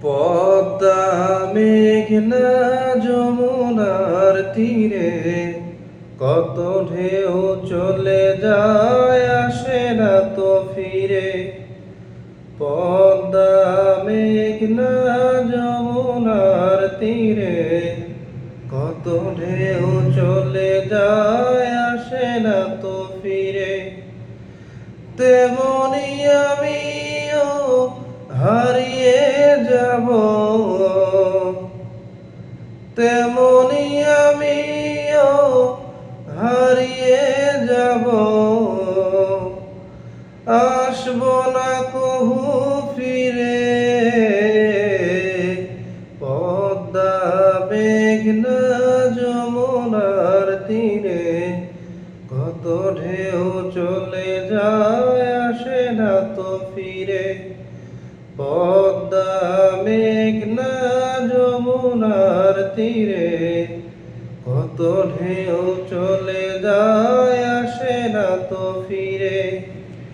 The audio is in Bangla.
পদ্মা মেঘনা যমুনার তীরে কত ঢেউ চলে যায় আসে না তো ফিরে। পদ্মা মেঘনা যমুনার তীরে কত ঢেউ চলে যায় আসে না তো ফিরে। তেমনি আমিও হারিয়ে যাব, তেমনি আমিও হারিয়ে যাব, আসব না কভু ফিরে। পদ্মা মেঘনা যমুনার তীরে কত ঢেউ চলে যায় আসে না তো ফিরে। পদ্মা মেঘনা যমুনার তীরে কত ঢেউ চলে যায় আসে না তো ফিরে।